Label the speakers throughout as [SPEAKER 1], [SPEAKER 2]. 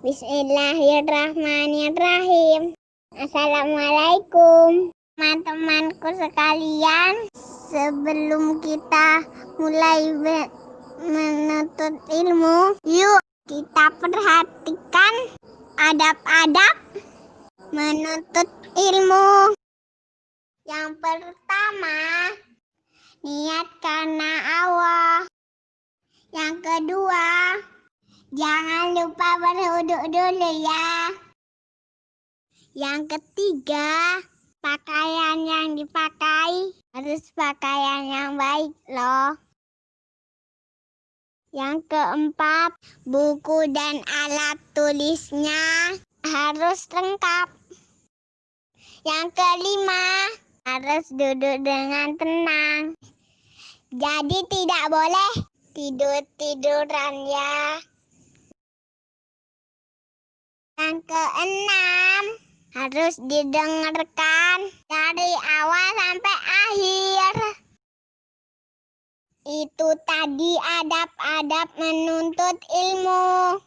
[SPEAKER 1] Bismillahirrahmanirrahim. Assalamualaikum teman-temanku sekalian. Sebelum kita mulai menuntut ilmu, yuk kita perhatikan adab-adab menuntut ilmu. Yang pertama, niat karena Allah. Yang kedua, jangan lupa berwudu dulu ya. Yang ketiga, pakaian yang dipakai harus pakaian yang baik loh. Yang keempat, buku dan alat tulisnya harus lengkap. Yang kelima, harus duduk dengan tenang. Jadi tidak boleh tidur-tiduran ya. Yang keenam, harus didengarkan dari awal sampai akhir. Itu tadi adab-adab menuntut ilmu.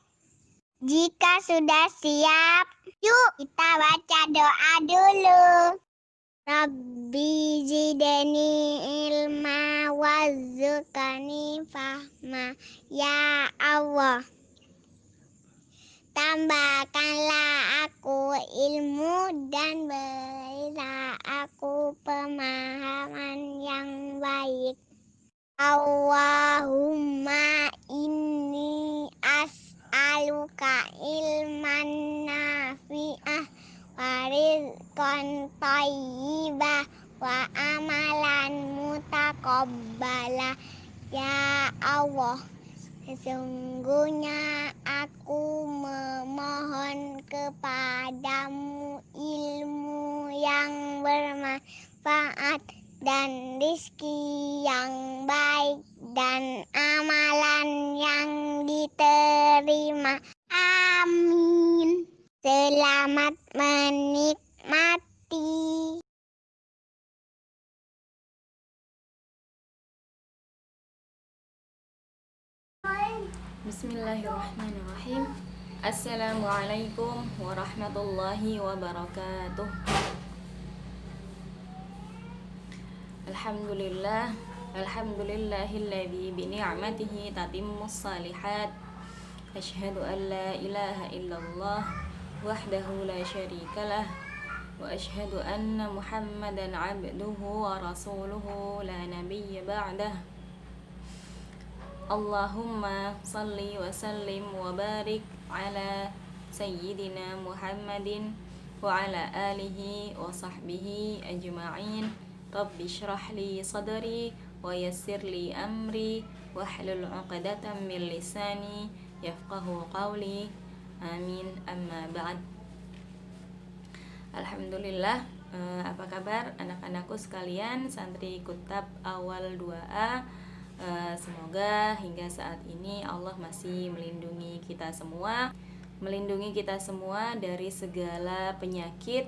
[SPEAKER 1] Jika sudah siap, yuk kita baca doa dulu. Rabbi zidni ilma warzuqni fahma. Ya Allah, tambahkanlah aku ilmu dan berilah aku pemahaman yang baik. Allahumma inni as'aluka ilman nafi'ah wa rizqan thayyibah wa amalan mutaqabbala. Ya Allah, sesungguhnya aku memohon kepadamu ilmu yang bermanfaat dan rizki yang baik dan amalan yang diterima. Amin. Selamat menikmati.
[SPEAKER 2] Bismillahirrahmanirrahim. Assalamualaikum warahmatullahi wabarakatuh. Alhamdulillahilladzi bi ni'matihi tatimmus shalihat. Asyhadu an la ilaha illallah wahdahu la syarikalah wa asyhadu anna Muhammadan 'abduhu wa rasuluhu la nabiyya ba'dah. Allahumma salli wa sallim wa barik ala sayyidina Muhammadin wa ala alihi wa sahbihi ajma'in. Rabbi shrah li sadri wa yassir li amri wahlul 'uqdatam min lisani yafqahu qawli. Amin. Amma ba'd. Alhamdulillah, apa kabar anak-anakku sekalian, santri Kutab awal 2A? Semoga hingga saat ini Allah masih melindungi kita semua dari segala penyakit,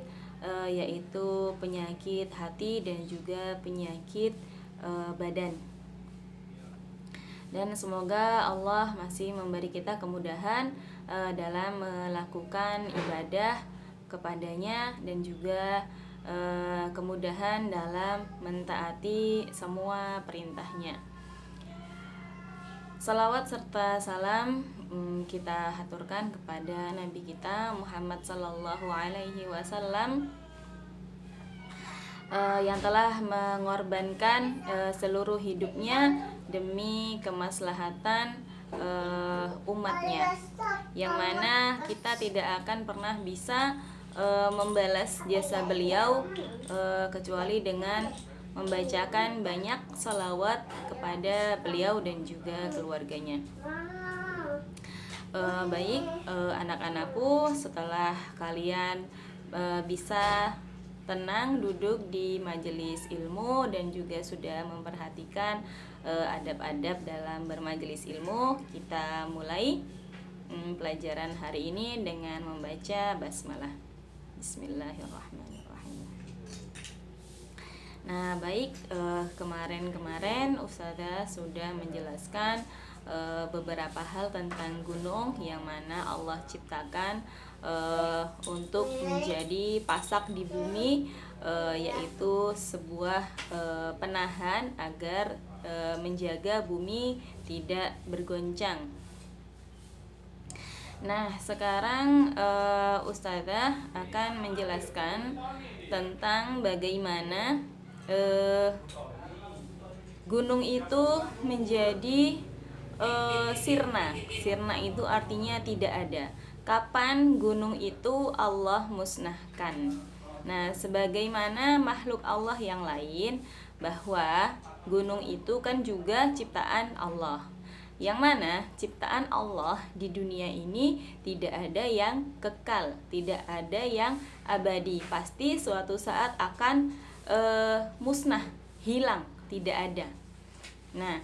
[SPEAKER 2] yaitu penyakit hati dan juga penyakit badan. Dan semoga Allah masih memberi kita kemudahan dalam melakukan ibadah kepadanya dan juga kemudahan dalam mentaati semua perintahnya. Salawat serta salam kita haturkan kepada Nabi kita Muhammad sallallahu alaihi wasallam yang telah mengorbankan seluruh hidupnya demi kemaslahatan umatnya, yang mana kita tidak akan pernah bisa membalas jasa beliau kecuali dengan membacakan banyak salawat kepada beliau dan juga keluarganya. Baik, anak-anakku, setelah kalian bisa tenang duduk di majelis ilmu dan juga sudah memperhatikan adab-adab dalam bermajelis ilmu, kita mulai pelajaran hari ini dengan membaca basmalah. Bismillahirrahmanirrahim. Nah, baik, kemarin Ustazah sudah menjelaskan beberapa hal tentang gunung yang mana Allah ciptakan untuk menjadi pasak di bumi, yaitu sebuah penahan agar menjaga bumi tidak bergoncang. Nah, sekarang Ustazah akan menjelaskan tentang bagaimana gunung itu menjadi sirna. Sirna itu artinya tidak ada. Kapan gunung itu Allah musnahkan? Nah, sebagaimana makhluk Allah yang lain, bahwa gunung itu kan juga ciptaan Allah. Yang mana ciptaan Allah di dunia ini tidak ada yang kekal, tidak ada yang abadi. Pasti suatu saat akan musnah, hilang, tidak ada. Nah,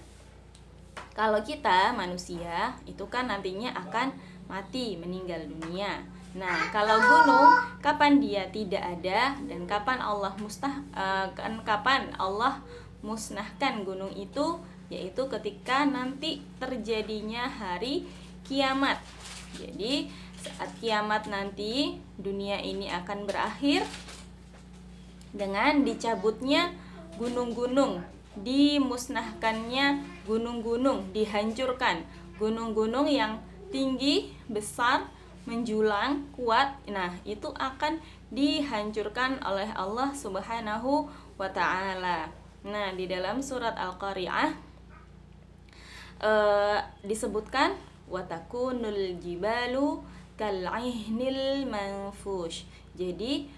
[SPEAKER 2] kalau kita manusia itu kan nantinya akan mati, meninggal dunia. Nah, kalau gunung, kapan dia tidak ada dan kapan Allah kapan Allah musnahkan gunung itu, yaitu ketika nanti terjadinya hari kiamat. Jadi saat kiamat nanti dunia ini akan berakhir dengan dicabutnya gunung-gunung, dimusnahkannya gunung-gunung, dihancurkan gunung-gunung yang tinggi, besar, menjulang, kuat. Nah, itu akan dihancurkan oleh Allah Subhanahu wa ta'ala. Nah, di dalam surat Al-Qari'ah disebutkan watakunul jibalu kal'ihnil manfush. Jadi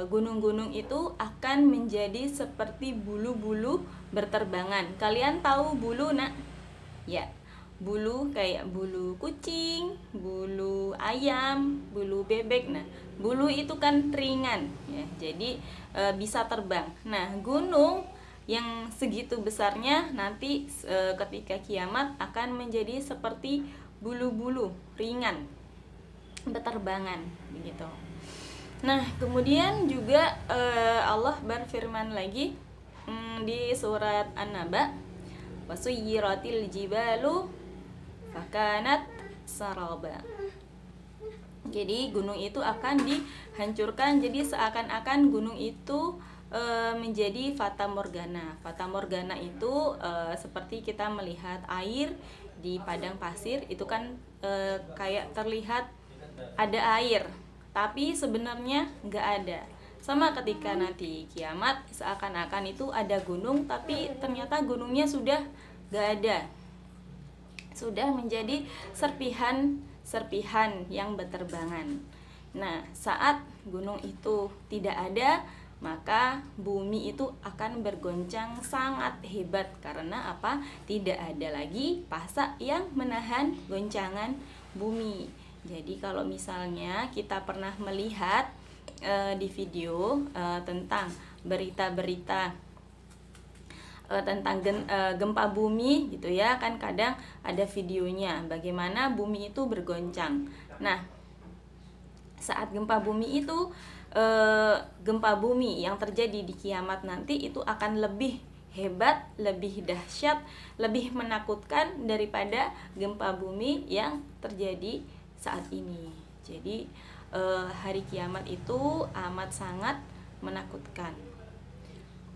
[SPEAKER 2] gunung-gunung itu akan menjadi seperti bulu-bulu berterbangan. Kalian tahu bulu, Nak? Ya, bulu kayak bulu kucing, bulu ayam, bulu bebek. Nah, bulu itu kan ringan ya, jadi bisa terbang. Nah, gunung yang segitu besarnya nanti ketika kiamat akan menjadi seperti bulu-bulu ringan berterbangan begitu. Nah, kemudian juga Allah berfirman lagi di surat An-Naba, wasuyiratil jibalu fakanat saraba. Jadi gunung itu akan dihancurkan, jadi seakan-akan gunung itu menjadi fata morgana. Fata morgana itu seperti kita melihat air di padang pasir, itu kan kayak terlihat ada air, tapi sebenarnya nggak ada. Sama ketika nanti kiamat, seakan-akan itu ada gunung, tapi ternyata gunungnya sudah nggak ada, sudah menjadi serpihan yang berterbangan. Nah, saat gunung itu tidak ada, maka bumi itu akan bergoncang sangat hebat. Karena apa? Tidak ada lagi pasak yang menahan goncangan bumi. Jadi kalau misalnya kita pernah melihat di video tentang berita-berita tentang gempa bumi gitu ya, kan kadang ada videonya bagaimana bumi itu bergoncang. Nah, saat gempa bumi itu gempa bumi yang terjadi di kiamat nanti itu akan lebih hebat, lebih dahsyat, lebih menakutkan daripada gempa bumi yang terjadi saat ini. Jadi hari kiamat itu amat sangat menakutkan,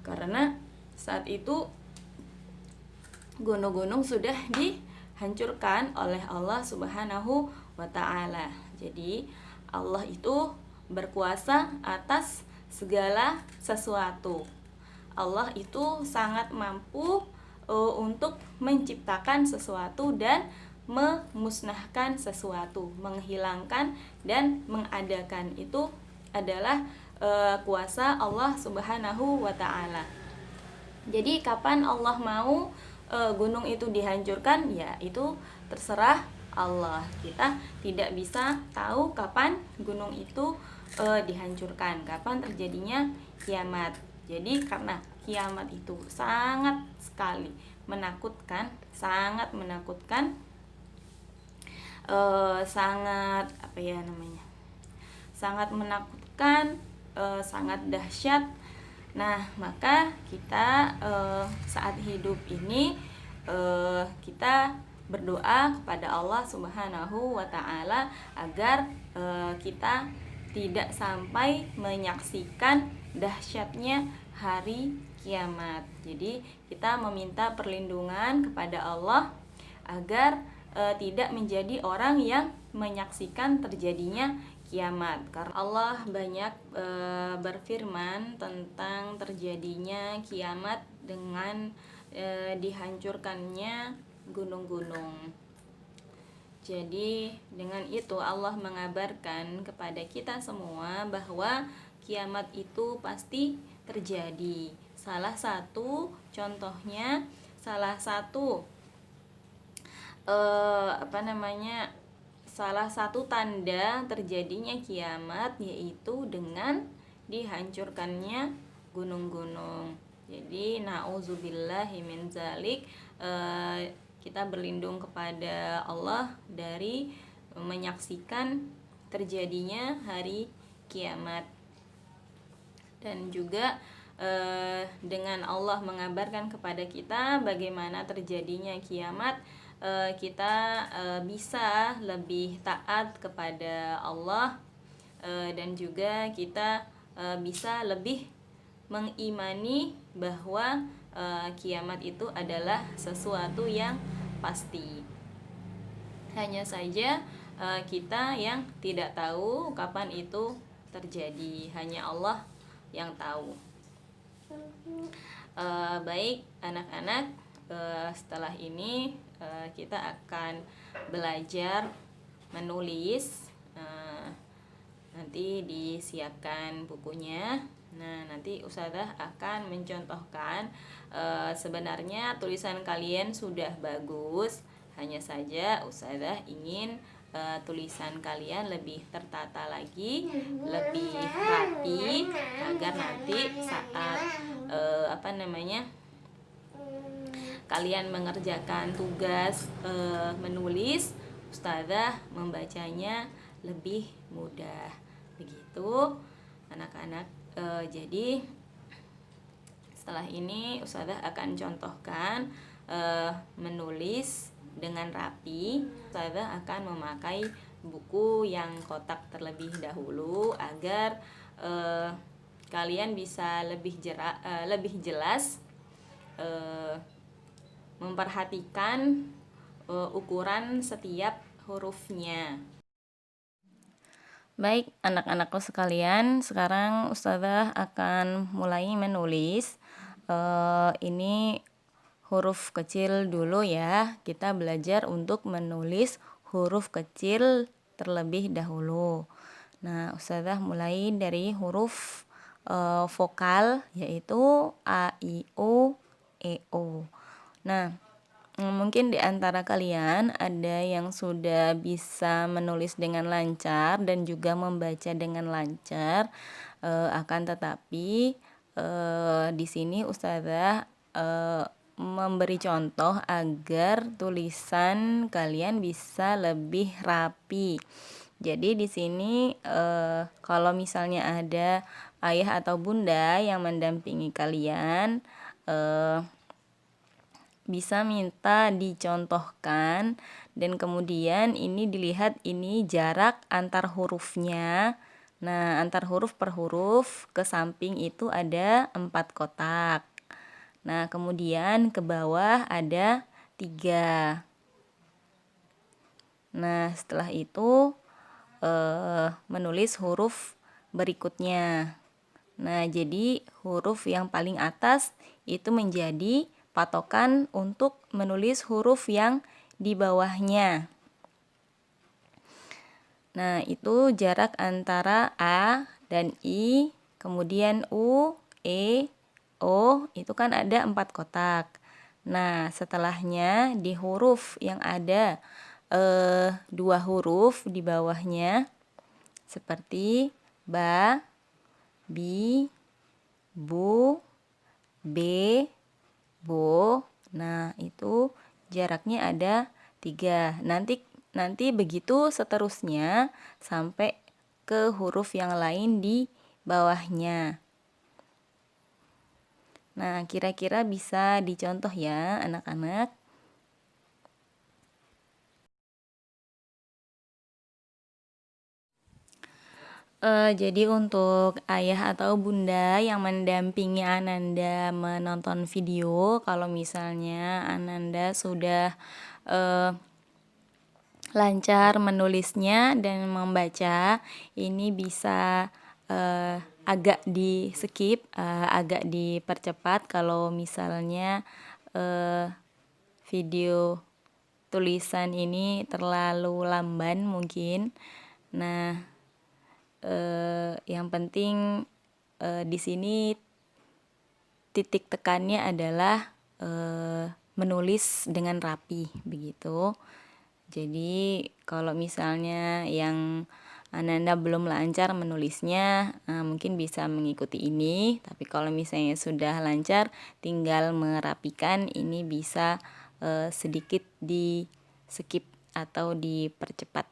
[SPEAKER 2] karena saat itu gunung-gunung sudah dihancurkan oleh Allah Subhanahu wa ta'ala. Jadi Allah itu berkuasa atas segala sesuatu. Allah itu sangat mampu untuk menciptakan sesuatu dan memusnahkan sesuatu, menghilangkan dan mengadakan. Itu adalah kuasa Allah Subhanahu wa ta'ala. Jadi kapan Allah mau gunung itu dihancurkan, ya itu terserah Allah. Kita tidak bisa tahu kapan gunung itu dihancurkan, kapan terjadinya kiamat. Jadi karena kiamat itu sangat sekali menakutkan, sangat menakutkan, sangat sangat menakutkan, sangat dahsyat. Nah, maka kita saat hidup ini kita berdoa kepada Allah Subhanahu wa taala agar kita tidak sampai menyaksikan dahsyatnya hari kiamat. Jadi kita meminta perlindungan kepada Allah agar tidak menjadi orang yang menyaksikan terjadinya kiamat. Karena Allah banyak berfirman tentang terjadinya kiamat dengan dihancurkannya gunung-gunung. Jadi dengan itu Allah mengabarkan kepada kita semua bahwa kiamat itu pasti terjadi. Salah satu contohnya, salah satu salah satu tanda terjadinya kiamat yaitu dengan dihancurkannya gunung-gunung. Jadi nauzubillahi min zalik, kita berlindung kepada Allah dari menyaksikan terjadinya hari kiamat. Dan juga dengan Allah mengabarkan kepada kita bagaimana terjadinya kiamat, kita bisa lebih taat kepada Allah, dan juga kita bisa lebih mengimani bahwa kiamat itu adalah sesuatu yang pasti. Hanya saja kita yang tidak tahu kapan itu terjadi, hanya Allah yang tahu. Baik anak-anak, setelah ini kita akan belajar menulis. Nanti disiapkan bukunya. Nah, nanti Ustazah akan mencontohkan. Sebenarnya tulisan kalian sudah bagus, hanya saja Ustazah ingin tulisan kalian lebih tertata lagi, lebih rapi, agar nanti saat kalian mengerjakan tugas menulis, Ustazah membacanya lebih mudah. Begitu anak-anak. Jadi setelah ini Ustazah akan contohkan menulis dengan rapi. Ustazah akan memakai buku yang kotak terlebih dahulu agar kalian bisa lebih jelas memperhatikan ukuran setiap hurufnya. Baik anak-anakku sekalian, sekarang Ustazah akan mulai menulis. Ini huruf kecil dulu ya. Kita belajar untuk menulis huruf kecil terlebih dahulu. Nah, Ustazah mulai dari huruf vokal, yaitu A, I, U, E, O. Nah, mungkin di antara kalian ada yang sudah bisa menulis dengan lancar dan juga membaca dengan lancar. Akan tetapi di sini Ustazah memberi contoh agar tulisan kalian bisa lebih rapi. Jadi di sini kalau misalnya ada ayah atau bunda yang mendampingi kalian, bisa minta dicontohkan, dan kemudian ini dilihat ini jarak antar hurufnya. Nah, antar huruf per huruf ke samping itu ada 4 kotak. Nah, kemudian ke bawah ada 3. Nah, setelah itu menulis huruf berikutnya. Nah, jadi huruf yang paling atas itu menjadi patokan untuk menulis huruf yang di bawahnya. Nah, itu jarak antara A dan I, kemudian U, E, O, itu kan ada 4 kotak. Nah, setelahnya di huruf yang ada 2 huruf di bawahnya, seperti ba, bi, bu, be, bo. Nah, itu jaraknya ada 3. Nanti begitu seterusnya sampai ke huruf yang lain di bawahnya. Nah, kira-kira bisa dicontoh ya anak-anak. Jadi untuk ayah atau bunda yang mendampingi Ananda menonton video, kalau misalnya Ananda sudah lancar menulisnya dan membaca, ini bisa agak di skip, agak dipercepat kalau misalnya video tulisan ini terlalu lamban mungkin. Nah, yang penting di sini titik tekannya adalah menulis dengan rapi begitu. Jadi kalau misalnya yang Ananda belum lancar menulisnya, mungkin bisa mengikuti ini. Tapi kalau misalnya sudah lancar, tinggal merapikan. Ini bisa sedikit di skip atau dipercepat.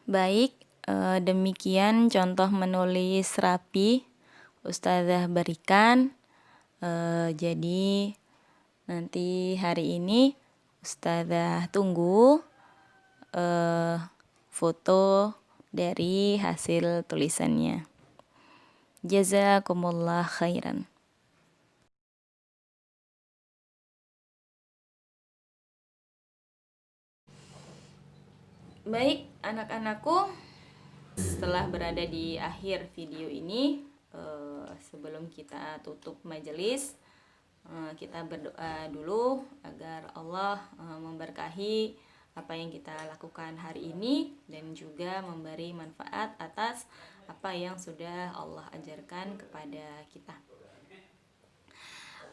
[SPEAKER 2] Baik, demikian contoh menulis rapi Ustazah berikan. Jadi nanti hari ini Ustazah tunggu foto dari hasil tulisannya. Jazakumullah khairan. Baik, anak-anakku, setelah berada di akhir video ini, sebelum kita tutup majelis, kita berdoa dulu agar Allah memberkahi apa yang kita lakukan hari ini dan juga memberi manfaat atas apa yang sudah Allah ajarkan kepada kita.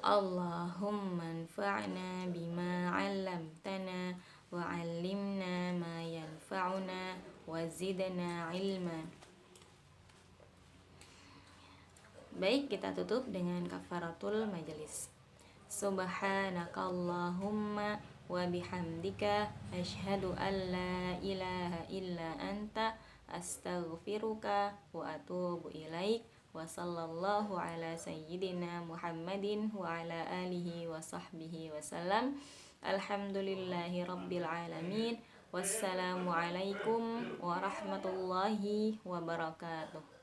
[SPEAKER 2] Allahumma anfa'na bima 'allamtana wa 'allimna ma yanfa'una wa zidna ilma. Baik, kita tutup dengan kafaratul majelis. Subhanakallahumma wa bihamdika asyhadu an la ilaha illa anta astaghfiruka wa atubu ilaik. Wa sallallahu ala sayyidina Muhammadin wa ala alihi wa sahbihi wasallam. Alhamdulillahi rabbil alamin. Wassalamualaikum warahmatullahi wabarakatuh.